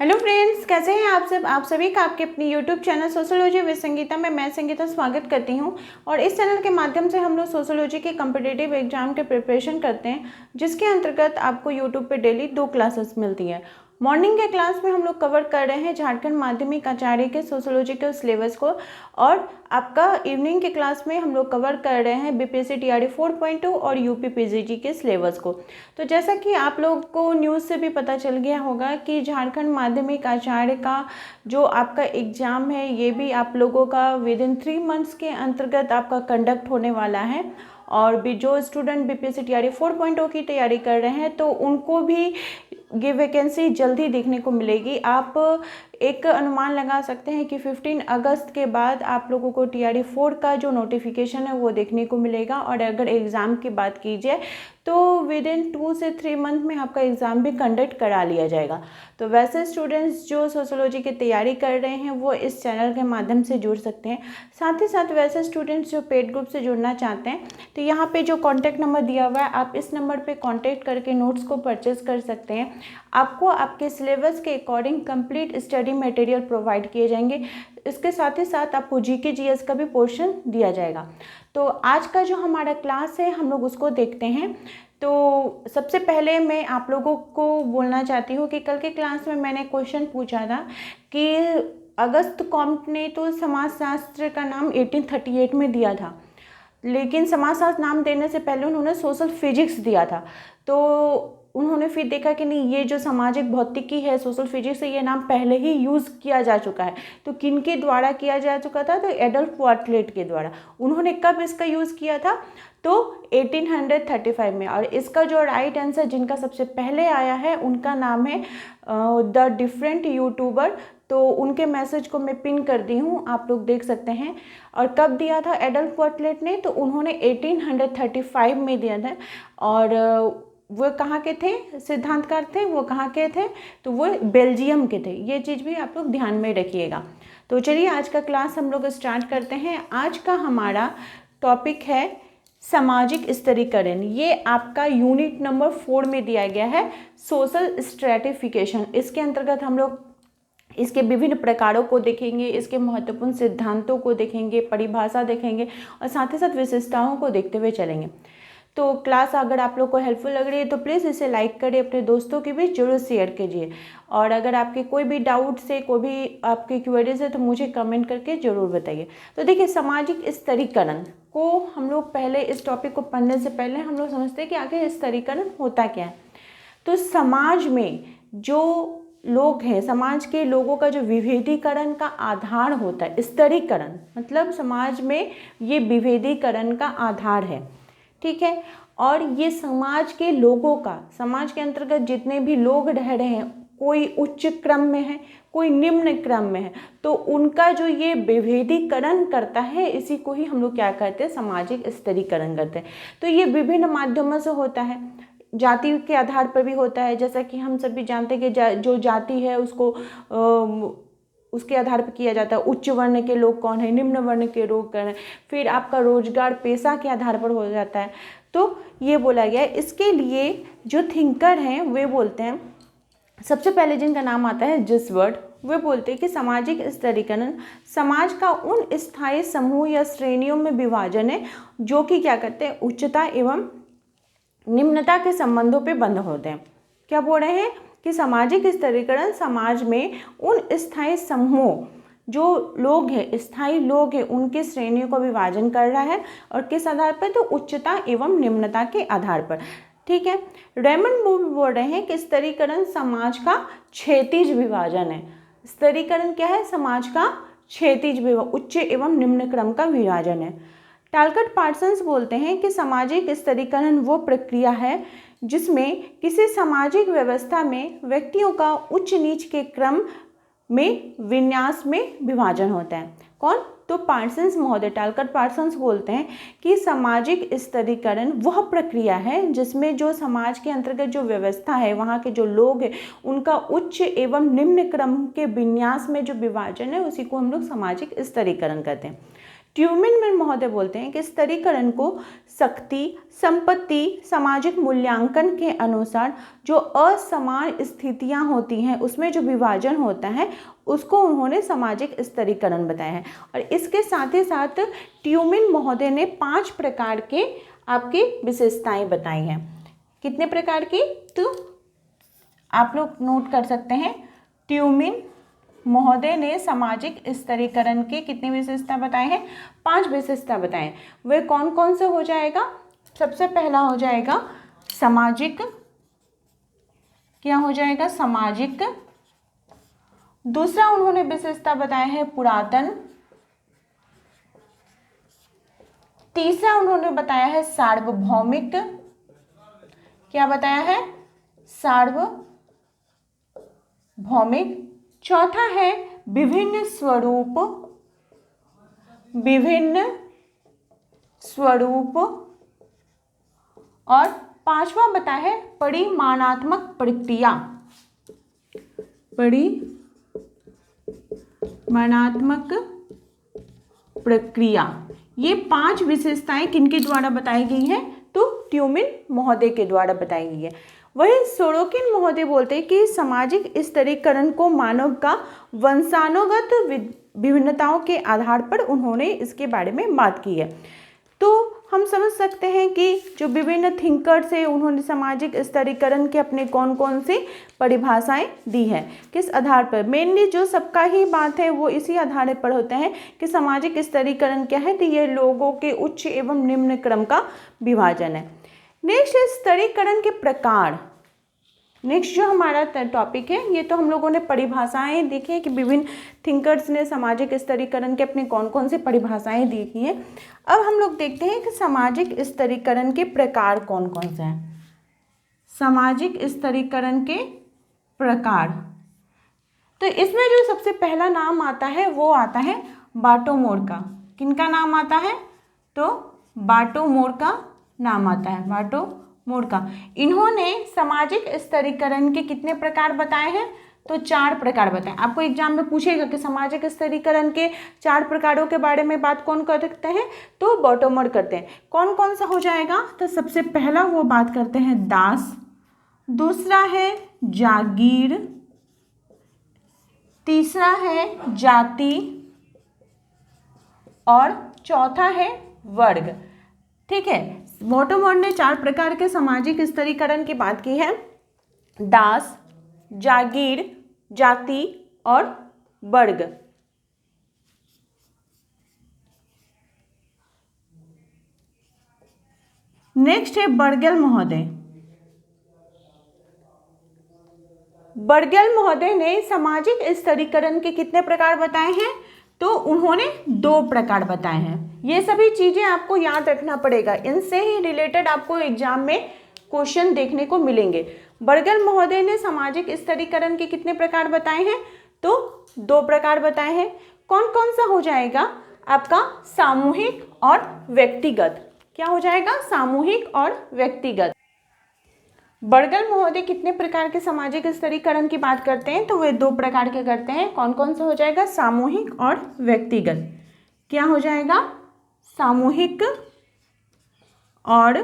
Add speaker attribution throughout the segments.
Speaker 1: Hello friends, कैसे हैं आप सब। आप सभी का आपके अपनी YouTube channel sociology with Sangeeta में मैं संगीता स्वागत करती हूं। और इस चैनल के माध्यम से हम लोग सोशियोलॉजी के कम्पिटिटिव एग्जाम के प्रिपरेशन करते हैं, जिसके अंतर्गत आपको यूट्यूब पे डेली 2 क्लासेस मिलती है। मॉर्निंग के क्लास में हम लोग कवर कर रहे हैं झारखंड माध्यमिक आचार्य के सोशियोलॉजी के सिलेबस को, और आपका इवनिंग के क्लास में हम लोग कवर कर रहे हैं बीपीएससी टीआरई 4.2 और यूपी पीजीटी के सिलेबस को। तो जैसा कि आप लोग को न्यूज़ से भी पता चल गया होगा कि झारखंड माध्यमिक आचार्य का जो आपका एग्ज़ाम है, ये भी आप लोगों का विद इन 3 मंथ्स के अंतर्गत आपका कंडक्ट होने वाला है। और भी जो स्टूडेंट बीपीएससी टीआरई 4.0 की तैयारी कर रहे हैं, तो उनको भी ये वैकेंसी जल्दी देखने को मिलेगी। आप एक अनुमान लगा सकते हैं कि 15 अगस्त के बाद आप लोगों को टीआरई 4 का जो नोटिफिकेशन है वो देखने को मिलेगा। और अगर एग्ज़ाम की बात की जाए तो विद इन 2 से 3 मंथ में आपका एग्ज़ाम भी कंडक्ट करा लिया जाएगा। तो वैसे स्टूडेंट्स जो सोशियोलॉजी की तैयारी कर रहे हैं वो इस चैनल के माध्यम से जुड़ सकते हैं। साथ ही साथ वैसे स्टूडेंट्स जो पेड ग्रुप से जुड़ना चाहते हैं, तो यहाँ पे जो कॉन्टैक्ट नंबर दिया हुआ है, आप इस नंबर पे कॉन्टैक्ट करके नोट्स को परचेज कर सकते हैं। आपको आपके सिलेबस के according complete study material provide किए जाएंगे। इसके साथ ही साथ आपको जीके जीएस का भी पोर्शन दिया जाएगा। तो आज का जो हमारा क्लास है हम लोग उसको देखते हैं। तो सबसे पहले मैं आप लोगों को बोलना चाहती हूँ कि कल के क्लास में मैंने क्वेश्चन पूछा था कि अगस्त कॉम्ट ने तो समाजशास्त्र का नाम 1838 में दिया था, लेकिन समाजशास्त्र नाम देने से पहले उन्होंने सोशल फिजिक्स दिया था। तो उन्होंने फिर देखा कि नहीं, ये जो सामाजिक भौतिकी है, सोशल फिजिक्स है, ये नाम पहले ही यूज़ किया जा चुका है। तो किन के द्वारा किया जा चुका था? तो एडल्फ क्वार्टलेट के द्वारा। उन्होंने कब इसका यूज़ किया था? तो 1835 में। और इसका जो राइट आंसर जिनका सबसे पहले आया है उनका नाम है द डिफरेंट यूट्यूबर। तो उनके मैसेज को मैं पिन कर दी हूँ, आप लोग देख सकते हैं। और कब दिया था एडल्फ क्वार्टलेट ने? तो उन्होंने 1835 में दिया था। और वो कहाँ के थे सिद्धांतकार थे? वो कहाँ के थे? तो वो बेल्जियम के थे। ये चीज़ भी आप लोग ध्यान में रखिएगा। तो चलिए आज का क्लास हम लोग स्टार्ट करते हैं। आज का हमारा टॉपिक है सामाजिक स्तरीकरण। ये आपका यूनिट नंबर 4 में दिया गया है, सोशल स्ट्रेटिफिकेशन। इसके अंतर्गत हम लोग इसके विभिन्न प्रकारों को देखेंगे, इसके महत्वपूर्ण सिद्धांतों को देखेंगे, परिभाषा देखेंगे और साथ ही साथ विशेषताओं को देखते हुए चलेंगे। तो क्लास अगर आप लोग को हेल्पफुल लग रही है तो प्लीज़ इसे लाइक करिए, अपने दोस्तों के बीच जरूर शेयर कीजिए। और अगर आपके कोई भी डाउट्स है, कोई भी आपकी क्वेरीज है, तो मुझे कमेंट करके ज़रूर बताइए। तो देखिए, सामाजिक स्तरीकरण को हम लोग पहले इस टॉपिक को पढ़ने से पहले हम लोग समझते हैं कि आखिर स्तरीकरण होता क्या है। तो समाज में जो लोग हैं, समाज के लोगों का जो विभेदीकरण का आधार होता है, स्तरीकरण मतलब समाज में ये विभेदीकरण का आधार है, ठीक है। और ये समाज के लोगों का, समाज के अंतर्गत जितने भी लोग रह रहे हैं, कोई उच्च क्रम में है, कोई निम्न क्रम में है, तो उनका जो ये विभेदीकरण करता है, इसी को ही हम लोग क्या कहते हैं? सामाजिक स्तरीकरण करते हैं। तो ये विभिन्न माध्यमों से होता है। जाति के आधार पर भी होता है, जैसा कि हम सभी जानते हैं कि जो जाति है उसको उसके आधार पर किया जाता है। उच्च वर्ण के लोग कौन है, निम्न वर्ण के लोग कौन है। फिर आपका रोजगार पेशा के आधार पर हो जाता है। तो ये बोला गया है। इसके लिए जो थिंकर हैं वे बोलते हैं, सबसे पहले जिनका नाम आता है जिसवर्ड, वे बोलते हैं कि सामाजिक स्तरीकरण समाज का उन स्थायी समूह या श्रेणियों में विभाजन है जो कि क्या करते हैं? उच्चता एवं निम्नता के संबंधों पे बंद होते हैं। क्या बोल रहे हैं कि सामाजिक स्तरीकरण समाज में उन स्थायी समूह, जो लोग हैं, स्थायी लोग हैं, उनके श्रेणियों को विभाजन कर रहा है। और किस आधार पर? तो उच्चता एवं निम्नता के आधार पर, ठीक है। रेमंड बोल रहे हैं कि स्तरीकरण समाज का क्षैतिज विभाजन है। स्तरीकरण क्या है? समाज का क्षैतिज विभाजन, उच्च एवं निम्न क्रम का विभाजन है। टालकट पार्सन्स बोलते हैं कि सामाजिक स्तरीकरण वो प्रक्रिया है जिसमें किसी सामाजिक व्यवस्था में व्यक्तियों का उच्च नीच के क्रम में विन्यास में विभाजन होता है। कौन? तो पार्सन्स महोदय, टालकट पार्सन्स बोलते हैं कि सामाजिक स्तरीकरण वह प्रक्रिया है जिसमें जो समाज के अंतर्गत जो व्यवस्था है, वहाँ के जो लोग हैं, उनका उच्च एवं निम्न क्रम के विन्यास में जो विभाजन है, उसी को हम लोग सामाजिक स्तरीकरण कहते हैं, ट्यूमिन महोदय बोलते हैं कि स्तरीकरण को शक्ति, संपत्ति, सामाजिक मूल्यांकन के अनुसार जो असमान स्थितियां होती हैं उसमें जो विभाजन होता है उसको उन्होंने सामाजिक स्तरीकरण बताया है। और इसके साथ ही साथ ट्यूमिन महोदय ने 5 प्रकार के आपकी विशेषताएं बताई हैं। कितने प्रकार की, तो आप लोग नोट कर सकते हैं। ट्यूमिन महोदय ने सामाजिक स्तरीकरण के कितनी विशेषता बताए हैं, 5 विशेषता बताए। वे कौन कौन से हो जाएगा, सबसे पहला हो जाएगा सामाजिक, क्या हो जाएगा, सामाजिक। दूसरा उन्होंने विशेषता बताया है पुरातन। तीसरा उन्होंने बताया है सार्वभौमिक, क्या बताया है, सार्वभौमिक। चौथा है विभिन्न स्वरूप, विभिन्न स्वरूप। और 5वां बताया है परिमाणात्मक प्रक्रिया, परिमाणात्मक प्रक्रिया। ये 5 विशेषताएं किनके द्वारा बताई गई हैं, तो ट्यूमिन महोदय के द्वारा बताई गई है। वही सोरोकिन महोदय बोलते हैं कि सामाजिक स्तरीकरण को मानव का वंशानुगत विभिन्नताओं के आधार पर उन्होंने इसके बारे में बात की है। तो हम समझ सकते हैं कि जो विभिन्न थिंकर्स है उन्होंने सामाजिक स्तरीकरण के अपने कौन कौन से परिभाषाएं दी है, किस आधार पर। मेनली जो सबका ही बात है वो इसी आधार पर होता है कि सामाजिक स्तरीकरण क्या है, तो ये लोगों के उच्च एवं निम्न क्रम का विभाजन है। नेक्स्ट है स्तरीकरण के प्रकार। नेक्स्ट जो हमारा टॉपिक है, ये तो हम लोगों ने परिभाषाएं देखी है कि विभिन्न थिंकर्स ने सामाजिक स्तरीकरण के अपने कौन कौन से परिभाषाएं देखी हैं। अब हम लोग देखते हैं कि सामाजिक स्तरीकरण के प्रकार कौन कौन से हैं। सामाजिक स्तरीकरण के प्रकार, तो इसमें जो सबसे पहला नाम आता है वो आता है बाटोमोर का। किनका नाम आता है, तो बाटोमोर का नाम आता है, बाटोमोर का। इन्होंने सामाजिक स्तरीकरण के कितने प्रकार बताए हैं, तो 4 प्रकार बताए। आपको एग्जाम में पूछेगा कि सामाजिक स्तरीकरण के 4 प्रकारों के बारे में बात कौन करते हैं, तो बाटोमोर करते हैं। कौन कौन सा हो जाएगा, तो सबसे पहला वो बात करते हैं दास, दूसरा है जागीर, तीसरा है जाति और चौथा है वर्ग। ठीक है, बाटोमोर ने 4 प्रकार के सामाजिक स्तरीकरण की बात की है, दास, जागीर, जाति और वर्ग। नेक्स्ट है बर्गेल महोदय। बर्गेल महोदय ने सामाजिक स्तरीकरण के कितने प्रकार बताए हैं, तो उन्होंने 2 प्रकार बताए हैं। ये सभी चीजें आपको याद रखना पड़ेगा, इनसे ही रिलेटेड आपको एग्जाम में क्वेश्चन देखने को मिलेंगे। बर्गेल महोदय ने सामाजिक स्तरीकरण के कितने प्रकार बताए हैं, तो 2 प्रकार बताए हैं। कौन कौन सा हो जाएगा आपका, सामूहिक और व्यक्तिगत। क्या हो जाएगा, सामूहिक और व्यक्तिगत। बर्गेल महोदय कितने प्रकार के सामाजिक स्तरीकरण की बात करते हैं, तो वे 2 प्रकार के करते हैं। कौन कौन सा हो जाएगा, सामूहिक और व्यक्तिगत। क्या हो जाएगा, सामूहिक और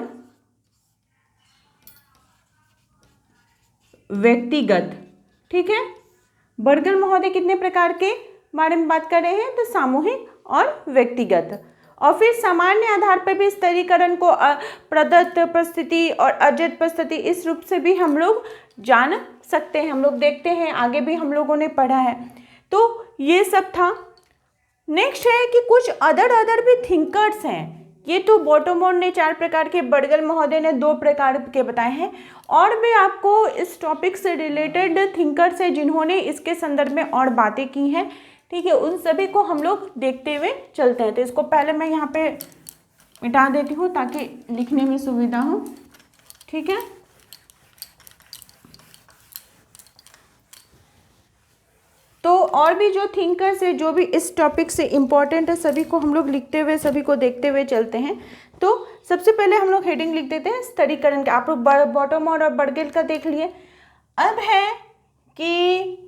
Speaker 1: व्यक्तिगत। ठीक है, बर्गेल महोदय कितने प्रकार के बारे में बात कर रहे हैं, तो सामूहिक और व्यक्तिगत। और फिर सामान्य आधार पर भी स्तरीकरण को प्रदत्त परिस्थिति और अजट परिस्थिति इस रूप से भी हम लोग जान सकते हैं। हम लोग देखते हैं, आगे भी हम लोगों ने पढ़ा है। तो ये सब था। नेक्स्ट है कि कुछ अदर भी थिंकर्स हैं। ये तो बाटोमोर ने 4 प्रकार के, बर्गेल महोदय ने 2 प्रकार के बताए हैं। और भी आपको इस टॉपिक से रिलेटेड थिंकर्स हैं जिन्होंने इसके संदर्भ में और बातें की हैं। ठीक है, उन सभी को हम लोग देखते हुए चलते हैं। तो इसको पहले मैं यहाँ पे मिटा देती हूँ ताकि लिखने में सुविधा हो। ठीक है, तो और भी जो थिंकर्स है, जो भी इस टॉपिक से इम्पोर्टेंट है, सभी को हम लोग लिखते हुए, सभी को देखते हुए चलते हैं। तो सबसे पहले हम लोग हेडिंग लिख देते हैं स्तरीकरण का। आप लोग बाटोमोर और बर्गेल का देख लिए। अब है कि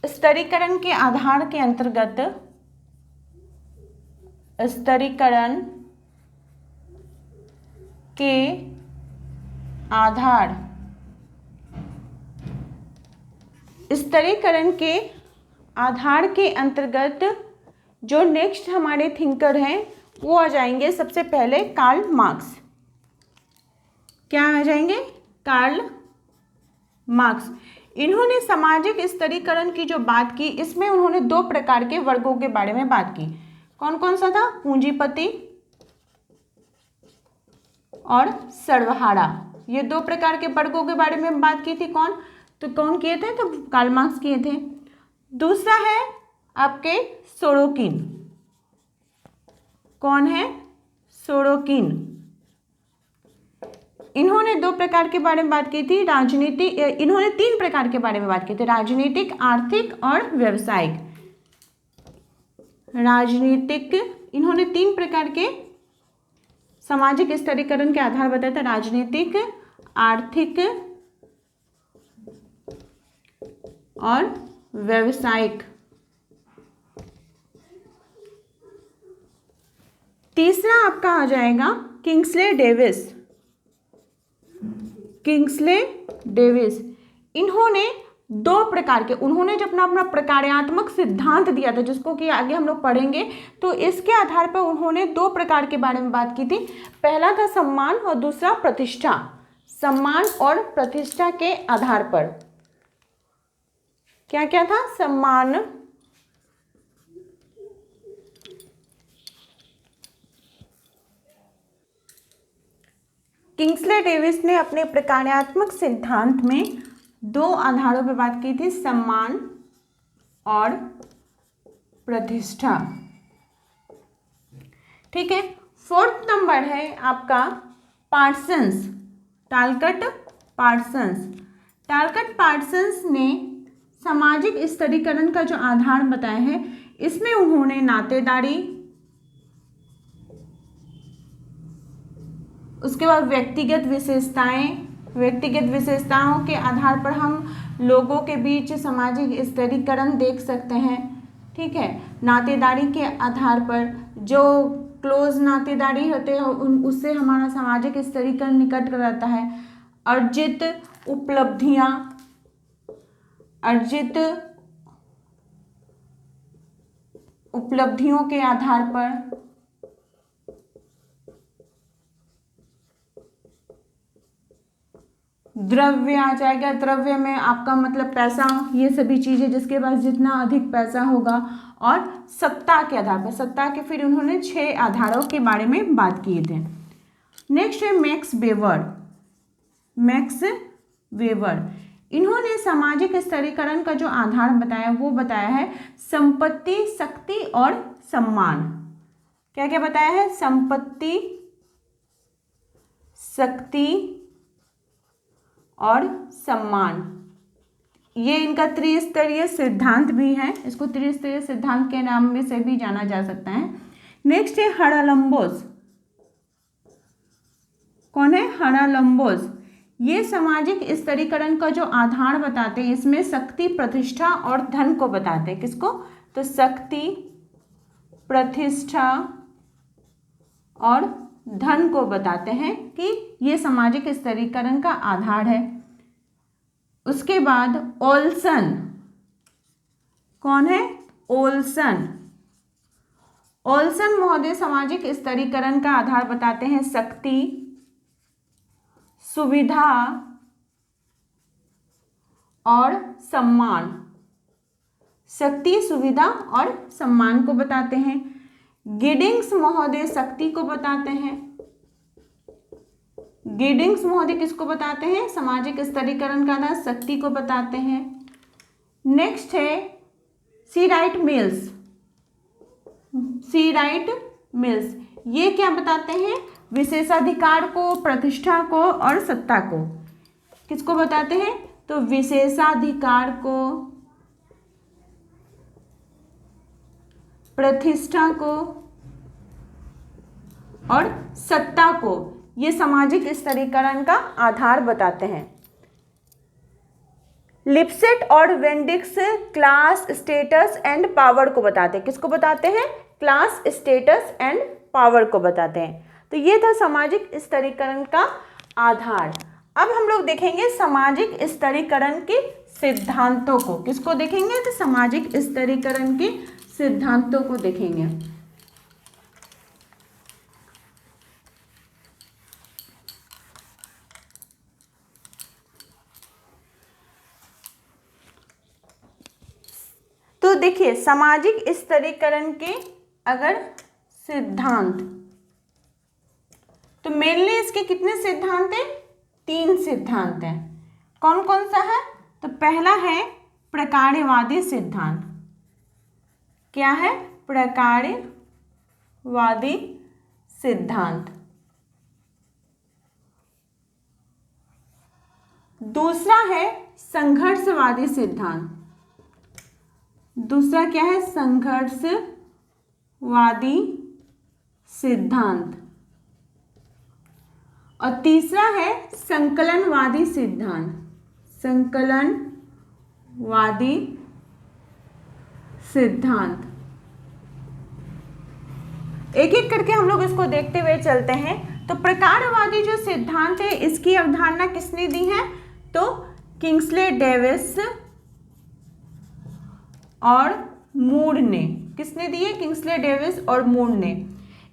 Speaker 1: स्तरीकरण के आधार के अंतर्गत स्तरीकरण के आधार, स्तरीकरण के आधार के अंतर्गत जो नेक्स्ट हमारे थिंकर हैं वो आ जाएंगे सबसे पहले कार्ल मार्क्स। क्या आ जाएंगे? Karl Marx. इन्होंने सामाजिक स्तरीकरण की जो बात की, इसमें उन्होंने दो प्रकार के वर्गों के बारे में बात की। कौन कौन सा था? पूंजीपति और सर्वहारा। ये दो प्रकार के वर्गों के बारे में बात की थी। कौन किए थे? तो कार्ल मार्क्स किए थे। दूसरा है आपके सोरोकिन। कौन है? सोरोकिन। इन्होंने दो प्रकार के बारे में बात की थी, इन्होंने तीन प्रकार के बारे में बात की थी, राजनीतिक, आर्थिक और व्यावसायिक। इन्होंने तीन प्रकार के सामाजिक स्तरीकरण के आधार बताया था, राजनीतिक, आर्थिक और व्यावसायिक। तीसरा आपका आ जाएगा किंग्सले डेविस। इन्होंने दो प्रकार के, उन्होंने जब अपना प्रकार्यात्मक सिद्धांत दिया था, जिसको कि आगे हम लोग पढ़ेंगे, तो इसके आधार पर उन्होंने दो प्रकार के बारे में बात की थी। पहला था सम्मान और दूसरा प्रतिष्ठा। सम्मान और प्रतिष्ठा के आधार पर क्या क्या था? सम्मान, किंग्सले डेविस ने अपने प्रकार्यात्मक सिद्धांत में दो आधारों पर बात की थी, सम्मान और प्रतिष्ठा। ठीक है। फोर्थ नंबर है आपका पार्सन्स, टालकट पार्सन्स ने सामाजिक स्तरीकरण का जो आधार बताया है, इसमें उन्होंने नातेदारी, उसके बाद व्यक्तिगत विशेषताओं के आधार पर हम लोगों के बीच सामाजिक स्तरीकरण देख सकते हैं। ठीक है। नातेदारी के आधार पर, जो क्लोज नातेदारी होते हैं उससे हमारा सामाजिक स्तरीकरण निकट रहता है। अर्जित उपलब्धियों के आधार पर, द्रव्य आ जाएगा। द्रव्य में आपका मतलब पैसा, ये सभी चीजें, जिसके पास जितना अधिक पैसा होगा। और सत्ता के आधार पर, सत्ता के फिर उन्होंने 6 आधारों के बारे में बात किए थे। नेक्स्ट है मैक्स वेबर। इन्होंने सामाजिक स्तरीकरण का जो आधार बताया वो बताया है संपत्ति, शक्ति और सम्मान। क्या क्या बताया है? संपत्ति, शक्ति और सम्मान। ये इनका त्रिस्तरीय सिद्धांत भी है, इसको त्रिस्तरीय सिद्धांत के नाम में से भी जाना जा सकता है। नेक्स्ट है हरालंबोस। कौन है? हरालंबोस। ये सामाजिक स्तरीकरण का जो आधार बताते हैं, इसमें शक्ति, प्रतिष्ठा और धन को बताते हैं। किसको? तो शक्ति, प्रतिष्ठा और धन को बताते हैं कि ये सामाजिक स्तरीकरण का आधार है। उसके बाद ओल्सन। कौन है? ओल्सन महोदय सामाजिक स्तरीकरण का आधार बताते हैं शक्ति, सुविधा और सम्मान। शक्ति, सुविधा और सम्मान को बताते हैं। गिडिंग्स महोदय शक्ति को बताते हैं। गिडिंग्स महोदय किसको बताते हैं? सामाजिक स्तरीकरण का आधार शक्ति को बताते हैं। नेक्स्ट है सी राइट मिल्स। ये क्या बताते हैं? विशेषाधिकार को, प्रतिष्ठा को और सत्ता को। किसको बताते हैं? तो विशेषाधिकार को, प्रतिष्ठा को और सत्ता को ये सामाजिक स्तरीकरण का आधार बताते हैं। लिपसेट और वेंडिक्स क्लास, स्टेटस एंड पावर को बताते हैं। किसको बताते हैं? क्लास, स्टेटस एंड पावर को बताते हैं। तो ये था सामाजिक स्तरीकरण का आधार। अब हम लोग देखेंगे सामाजिक स्तरीकरण के सिद्धांतों को। किसको देखेंगे? तो सामाजिक स्तरीकरण के सिद्धांतों को देखेंगे। तो देखिए सामाजिक स्तरीकरण के अगर सिद्धांत, तो मेनली इसके कितने सिद्धांत हैं? 3 सिद्धांत हैं। कौन कौन सा है? तो पहला है प्रकार्यवादी सिद्धांत। क्या है? प्रकार्यवादी सिद्धांत। दूसरा है संघर्षवादी सिद्धांत। दूसरा क्या है? संघर्षवादी सिद्धांत। और तीसरा है संकलनवादी सिद्धांत। संकलनवादी सिद्धांत। एक एक करके हम लोग इसको देखते हुए चलते हैं। तो प्रकार्यवादी जो सिद्धांत है, इसकी अवधारणा किसने दी है? तो किंग्सले डेविस और मूर ने। किसने दी है? किंग्सले डेविस और मूर ने।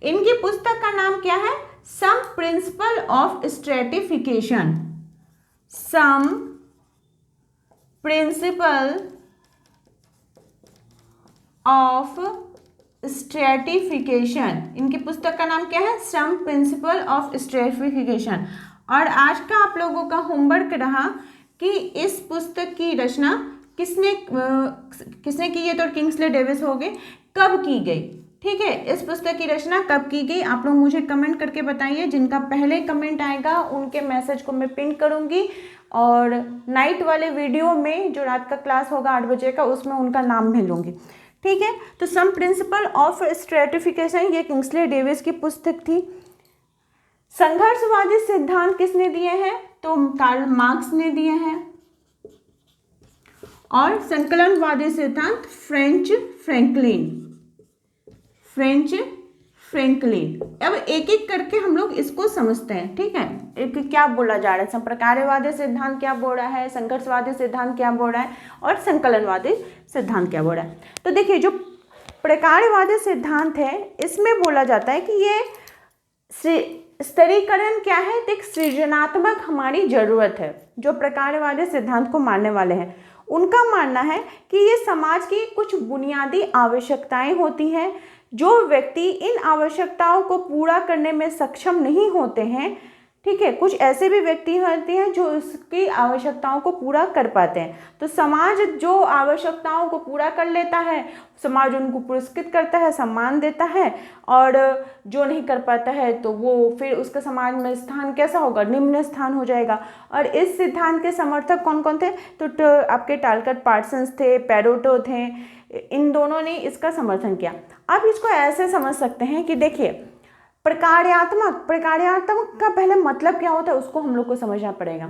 Speaker 1: इनकी पुस्तक का नाम क्या है? Some principle of stratification. Some principle of stratification. इनकी पुस्तक का नाम क्या है? Some principle of stratification. और आज का आप लोगों का होमवर्क रहा कि इस पुस्तक की रचना किसने की है? तो किंग्सले डेविस हो गए। कब की गई? ठीक है, इस पुस्तक की रचना कब की गई? आप लोग मुझे कमेंट करके बताइए। जिनका पहले कमेंट आएगा उनके मैसेज को मैं पिन करूंगी, और नाइट वाले वीडियो में जो रात का क्लास होगा 8 बजे का, उसमें उनका नाम भी लूंगी। ठीक है, तो सम प्रिंसिपल ऑफ स्ट्रेटिफिकेशन ये किंग्सले डेविस की पुस्तक थी। संघर्षवादी सिद्धांत किसने दिए हैं? तो कार्ल मार्क्स ने दिए हैं। और संकलनवादी सिद्धांत फ्रेंच फ्रैंकलिन। अब एक एक करके हम लोग इसको समझते हैं। ठीक है, एक क्या बोला जा रहा है? प्रकार्यवादी सिद्धांत क्या बोल रहा है, संघर्षवादी सिद्धांत क्या बोल रहा है, और संकलनवादी सिद्धांत क्या बोल रहा है। तो देखिए जो प्रकार्यवादी सिद्धांत है, इसमें बोला जाता है कि ये स्तरीकरण क्या है? एक सृजनात्मक हमारी जरूरत है। जो प्रकार्यवादी सिद्धांत को मानने वाले हैं उनका मानना है कि ये समाज की कुछ बुनियादी आवश्यकताएं होती हैं। जो व्यक्ति इन आवश्यकताओं को पूरा करने में सक्षम नहीं होते हैं, ठीक है, कुछ ऐसे भी व्यक्ति होते हैं जो उसकी आवश्यकताओं को पूरा कर पाते हैं। तो समाज जो आवश्यकताओं को पूरा कर लेता है, समाज उनको पुरस्कृत करता है, सम्मान देता है। और जो नहीं कर पाता है तो वो फिर उसका समाज में स्थान कैसा होगा? निम्न स्थान हो जाएगा। और इस सिद्धांत के समर्थक कौन कौन थे? तो आपके टालकट पार्सन्स थे, पेरोटो थे। इन दोनों ने इसका समर्थन किया। आप इसको ऐसे समझ सकते हैं कि देखिए प्रकार्यात्मक का पहले मतलब क्या होता है उसको हम लोग को समझना पड़ेगा।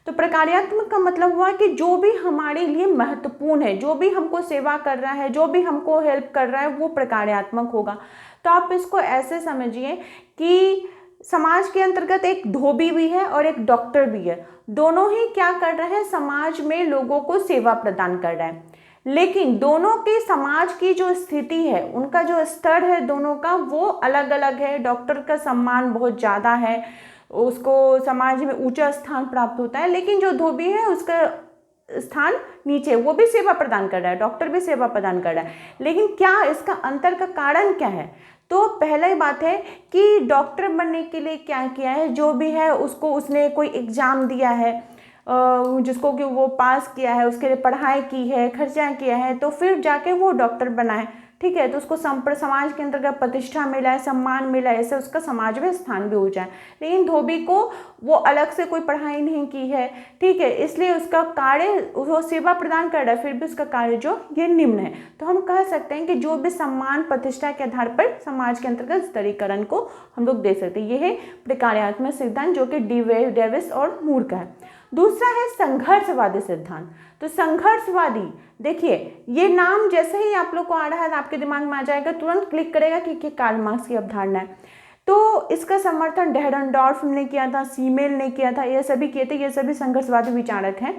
Speaker 1: तो प्रकार्यात्मक का मतलब हुआ कि जो भी हमारे लिए महत्वपूर्ण है, जो भी हमको सेवा कर रहा है, जो भी हमको हेल्प कर रहा है, वो प्रकार्यात्मक होगा। तो आप इसको ऐसे समझिए कि समाज के अंतर्गत एक धोबी भी है और एक डॉक्टर भी है। दोनों ही क्या कर रहे हैं? समाज में लोगों को सेवा प्रदान कर रहे हैं। लेकिन दोनों के समाज की जो स्थिति है, उनका जो स्तर है दोनों का, वो अलग अलग है। डॉक्टर का सम्मान बहुत ज़्यादा है, उसको समाज में ऊंचा स्थान प्राप्त होता है। लेकिन जो धोबी है उसका स्थान नीचे, वो भी सेवा प्रदान कर रहा है, डॉक्टर भी सेवा प्रदान कर रहा है। लेकिन क्या इसका अंतर का कारण क्या है? तो पहली बात है कि डॉक्टर बनने के लिए क्या किया है? जो भी है उसको उसने कोई एग्ज़ाम दिया है, जिसको कि वो पास किया है, उसके लिए पढ़ाई की है, खर्चा किया है, तो फिर जाके वो डॉक्टर बना है। ठीक है, तो उसको समाज के अंतर्गत प्रतिष्ठा मिला है, सम्मान मिला है, ऐसे उसका समाज में स्थान भी हो जाए। लेकिन धोबी को वो अलग से कोई पढ़ाई नहीं की है, ठीक है, इसलिए उसका कार्य, वो सेवा प्रदान कर रहा है, फिर भी उसका कार्य जो ये निम्न है। तो हम कह सकते हैं कि जो भी सम्मान प्रतिष्ठा के आधार पर समाज के अंतर्गत स्तरीकरण को हम लोग दे सकते हैं। ये है प्रकार्यात्मक सिद्धांत जो कि डेविस और मूर का है। दूसरा है संघर्षवादी सिद्धांत। तो संघर्षवादी, देखिए ये नाम जैसे ही आप लोग को आ रहा है आपके दिमाग में आ जाएगा, तुरंत क्लिक करेगा कि कार्ल मार्क्स की अवधारणा है। तो इसका समर्थन डेहरनडॉर्फ ने किया था, सीमेल ने किया था, ये सभी किए थे, ये सभी संघर्षवादी विचारक हैं।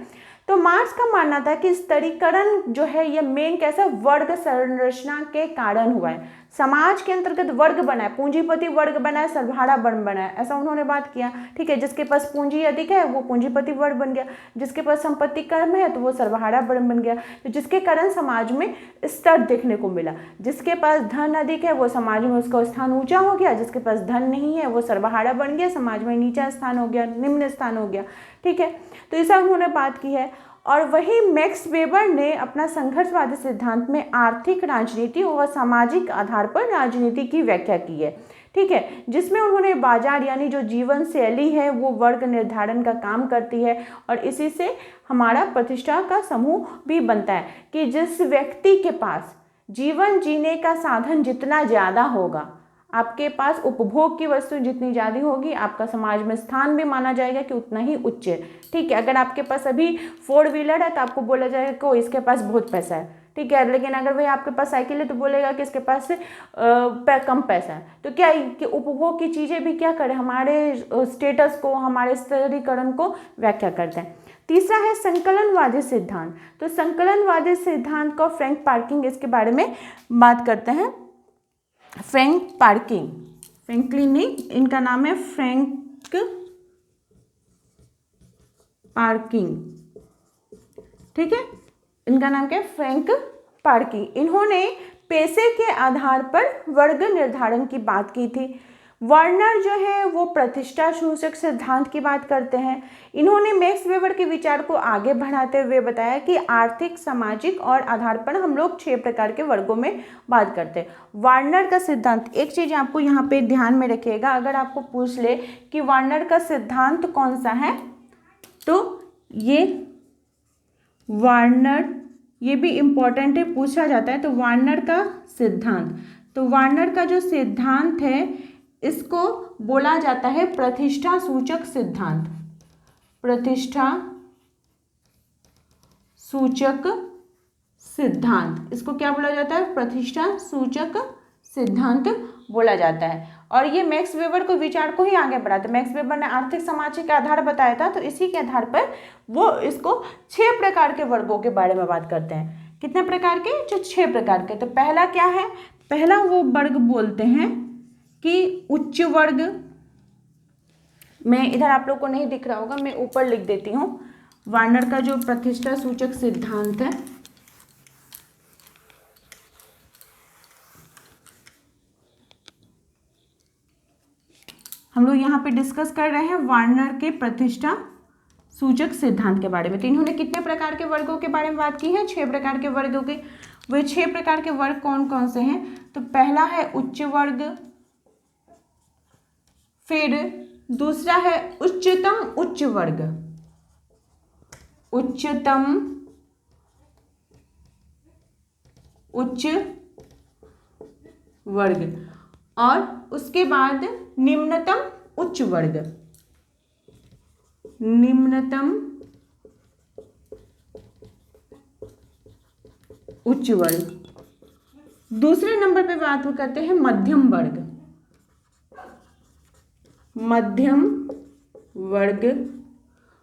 Speaker 1: तो मार्क्स का मानना था कि स्तरीकरण जो है ये मेन कैसा वर्ग संरचना के कारण हुआ है। समाज के अंतर्गत वर्ग बना है, पूंजीपति वर्ग बना है, सर्वहारा वर्ग बना है, ऐसा उन्होंने बात किया। ठीक है, जिसके पास पूंजी अधिक है वो पूंजीपति वर्ग बन गया, जिसके पास संपत्ति कम है तो वो सर्वहारा वर्ग बन गया। तो जिसके कारण समाज में स्तर देखने को मिला, जिसके पास धन अधिक है वो समाज में उसका स्थान ऊंचा हो गया, जिसके पास धन नहीं है वो सर्वहारा बन गया, समाज में नीचा स्थान हो गया, निम्न स्थान हो गया। ठीक है, तो ऐसा उन्होंने बात की है। और वही मैक्स वेबर ने अपना संघर्षवादी सिद्धांत में आर्थिक, राजनीति और सामाजिक आधार पर राजनीति की व्याख्या की है। ठीक है, जिसमें उन्होंने बाजार यानी जो जीवन शैली है वो वर्ग निर्धारण का काम करती है और इसी से हमारा प्रतिष्ठा का समूह भी बनता है कि जिस व्यक्ति के पास जीवन जीने का साधन जितना ज़्यादा होगा, आपके पास उपभोग की वस्तु जितनी ज़्यादा होगी, आपका समाज में स्थान भी माना जाएगा कि उतना ही उच्च है। ठीक है, अगर आपके पास अभी 4 व्हीलर है तो आपको बोला जाएगा कि इसके पास बहुत पैसा है। ठीक है, लेकिन अगर भाई आपके पास साइकिल है तो बोलेगा कि इसके पास कम पैसा है। तो क्या कि उपभोग की चीज़ें भी क्या करें, हमारे स्टेटस को, हमारे स्तरीकरण को व्याख्या करते हैं। तीसरा है संकलनवादी सिद्धांत। तो संकलनवादी सिद्धांत को फ्रैंक पार्किंग इसके बारे में बात करते हैं। फ्रैंक पार्किंग, फ्रैंकलिन नहीं, इनका नाम है फ्रैंक पार्किंग। ठीक है, इनका नाम क्या है, फ्रैंक पार्किंग। इन्होंने पैसे के आधार पर वर्ग निर्धारण की बात की थी। वार्नर जो है वो प्रतिष्ठा सूचक सिद्धांत की बात करते हैं। इन्होंने मैक्स वेबर के विचार को आगे बढ़ाते हुए बताया कि आर्थिक, सामाजिक और आधार पर हम लोग 6 प्रकार के वर्गों में बात करते हैं। वार्नर का सिद्धांत, एक चीज़ आपको यहाँ पे ध्यान में रखिएगा, अगर आपको पूछ ले कि वार्नर का सिद्धांत कौन सा है, तो ये वार्नर, ये भी इम्पोर्टेंट है, पूछा जाता है। तो वार्नर का सिद्धांत, तो वार्नर का जो सिद्धांत है इसको बोला जाता है प्रतिष्ठा सूचक सिद्धांत। प्रतिष्ठा सूचक सिद्धांत, इसको क्या बोला जाता है, प्रतिष्ठा सूचक सिद्धांत बोला जाता है। और ये मैक्स वेबर को विचार को ही आगे बढ़ाते। मैक्स वेबर ने आर्थिक, सामाजिक आधार बताया था, तो इसी के आधार पर वो इसको 6 प्रकार के वर्गों के बारे में बात करते हैं। कितने प्रकार के, जो 6 प्रकार के। तो पहला क्या है, पहला वो वर्ग बोलते हैं कि उच्च वर्ग। मैं इधर आप लोग को नहीं दिख रहा होगा, मैं ऊपर लिख देती हूँ। वार्नर का जो प्रतिष्ठा सूचक सिद्धांत है, हम लोग यहाँ पे डिस्कस कर रहे हैं वार्नर के प्रतिष्ठा सूचक सिद्धांत के बारे में। तो इन्होंने कितने प्रकार के वर्गों के बारे में बात की है, 6 प्रकार के वर्गों के। वे 6 प्रकार के वर्ग कौन कौन से हैं, तो पहला है उच्च वर्ग, फिर दूसरा है उच्चतम उच्च वर्ग, उच्चतम उच्च वर्ग, और उसके बाद निम्नतम उच्च वर्ग, निम्नतम उच्च वर्ग। दूसरे नंबर पे बात करते हैं मध्यम वर्ग, मध्यम वर्ग,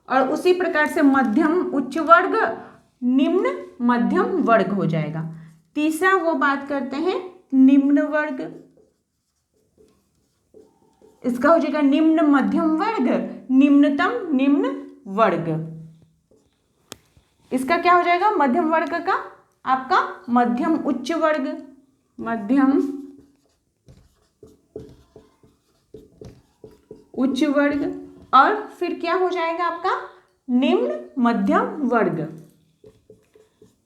Speaker 1: और उसी प्रकार से मध्यम उच्च वर्ग, निम्न मध्यम वर्ग हो जाएगा। तीसरा वो बात करते हैं निम्न वर्ग, इसका हो जाएगा निम्न मध्यम वर्ग, निम्नतम निम्न वर्ग। इसका क्या हो जाएगा, मध्यम वर्ग का आपका मध्यम उच्च वर्ग, मध्यम उच्च वर्ग, और फिर क्या हो जाएगा आपका निम्न मध्यम वर्ग,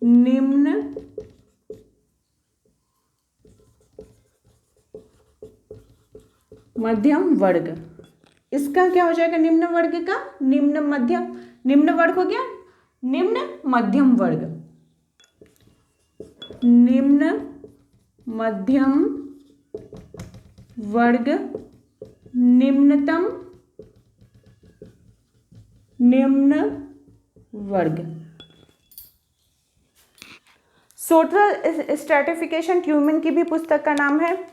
Speaker 1: निम्न मध्यम वर्ग। इसका क्या हो जाएगा निम्न वर्ग का, निम्न मध्यम, निम्न वर्ग हो गया निम्न मध्यम वर्ग, निम्न मध्यम वर्ग, निम्नतम निम्न वर्ग। सोशल स्ट्रैटिफिकेशन ट्यूमन की भी पुस्तक का नाम है।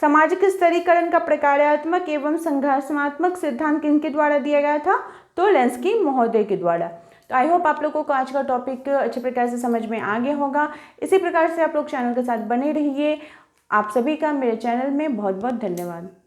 Speaker 1: सामाजिक स्तरीकरण का प्रकार्यात्मक एवं संघर्षात्मक सिद्धांत किनके द्वारा दिया गया था? तो लेंस्की महोदय के द्वारा। तो आई होप आप लोगों को आज का टॉपिक अच्छे प्रकार से समझ में आ गया होगा। इसी प्रकार से आप लोग चैनल के साथ बने रहिए। आप सभी का मेरे चैनल में बहुत बहुत धन्यवाद।